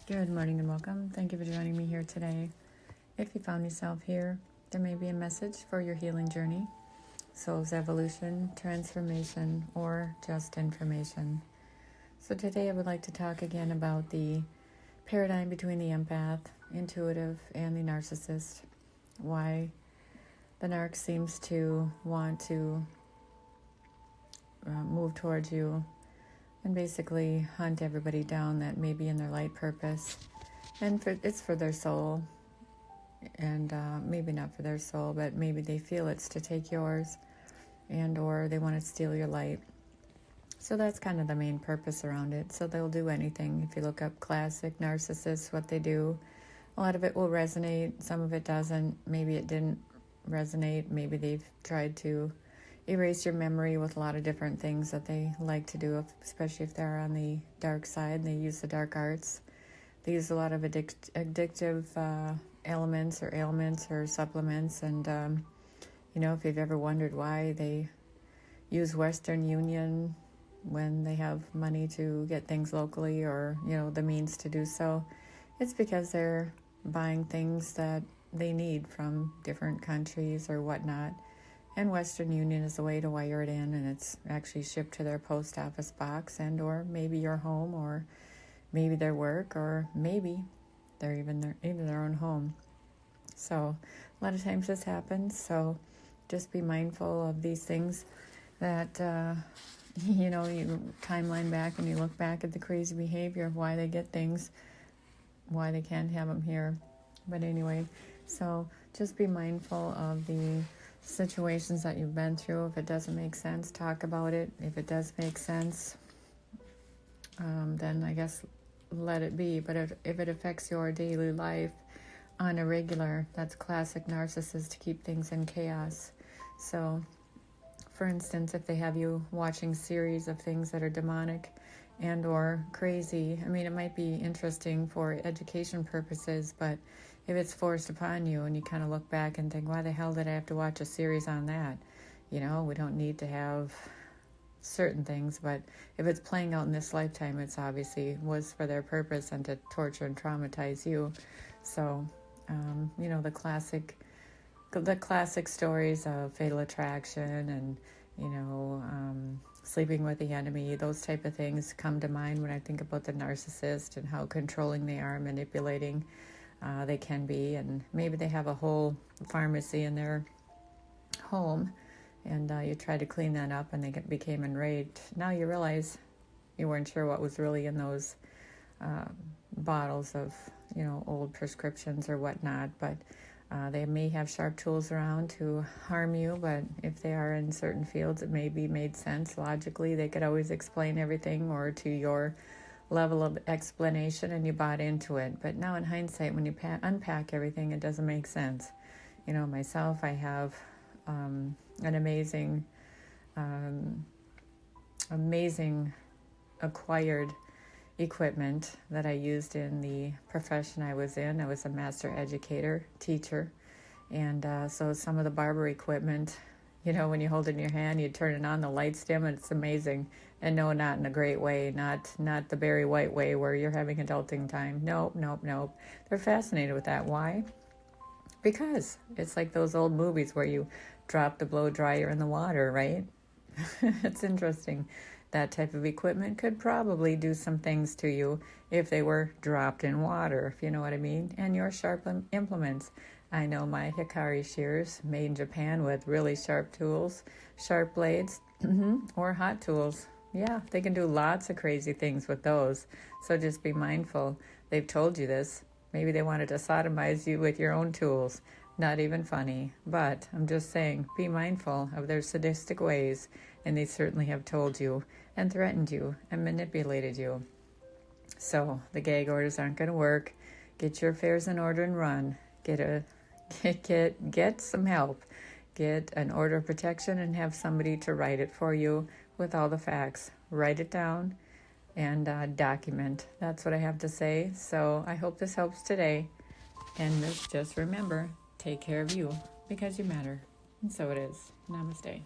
Good morning and welcome. Thank you for joining me here today. If you found yourself here, there may be a message for your healing journey, soul's evolution, transformation, or just information. So today I would like to talk again about the paradigm between the empath, intuitive, and the narcissist. Why the narc seems to want to move towards you and basically hunt everybody down that may be in their light purpose. And it's for their soul, and maybe not for their soul, but maybe they feel it's to take yours, and or they want to steal your light. So that's kind of the main purpose around it. So they'll do anything. If you look up classic narcissists, what they do, a lot of it will resonate, some of it doesn't. Maybe it didn't resonate. Maybe they've tried to erase your memory with a lot of different things that they like to do, especially if they're on the dark side and they use the dark arts. They use a lot of addictive elements or ailments or supplements. And, if you've ever wondered why they use Western Union when they have money to get things locally or, the means to do so, it's because they're buying things that they need from different countries or whatnot. And Western Union is a way to wire it in, and it's actually shipped to their post office box and or maybe your home or maybe their work or maybe they're even their own home. So a lot of times this happens. So just be mindful of these things that, you timeline back and you look back at the crazy behavior of why they get things, why they can't have them here. But anyway, so just be mindful of the situations that you've been through. If it doesn't make sense, talk about it. If it does make sense, then I guess let it be. But if it affects your daily life on a regular, that's classic narcissists to keep things in chaos. So for instance, if they have you watching series of things that are demonic and or crazy, it might be interesting for education purposes, but if it's forced upon you and you kind of look back and think, why the hell did I have to watch a series on that? We don't need to have certain things, but if it's playing out in this lifetime, it's obviously was for their purpose and to torture and traumatize you. So, the classic stories of fatal attraction and, sleeping with the enemy, those type of things come to mind when I think about the narcissist and how controlling they are, manipulating they can be. And maybe they have a whole pharmacy in their home, and you try to clean that up and they became enraged. Now you realize you weren't sure what was really in those bottles of, old prescriptions or whatnot, but they may have sharp tools around to harm you, but if they are in certain fields, it may be made sense logically. They could always explain everything or to your level of explanation and you bought into it. But now in hindsight, when you unpack everything, it doesn't make sense. Myself, I have an amazing acquired equipment that I used in the profession I was in. I was a master educator, teacher, and so some of the barber equipment, when you hold it in your hand, you turn it on, the lights dim, and it's amazing. And no, not in a great way, not the Barry White way where you're having adulting time. Nope. They're fascinated with that. Why? Because it's like those old movies where you drop the blow dryer in the water, right? It's interesting. That type of equipment could probably do some things to you if they were dropped in water, if you know what I mean. And your sharp implements. I know my Hikari shears made in Japan with really sharp tools, sharp blades, or hot tools. Yeah, they can do lots of crazy things with those. So just be mindful. They've told you this. Maybe they wanted to sodomize you with your own tools. Not even funny. But I'm just saying, be mindful of their sadistic ways. And they certainly have told you and threatened you and manipulated you. So the gag orders aren't going to work. Get your affairs in order and run. Get some help. Get an order of protection and have somebody to write it for you with all the facts. Write it down and document. That's what I have to say. So I hope this helps today. And just remember, take care of you because you matter. And so it is. Namaste.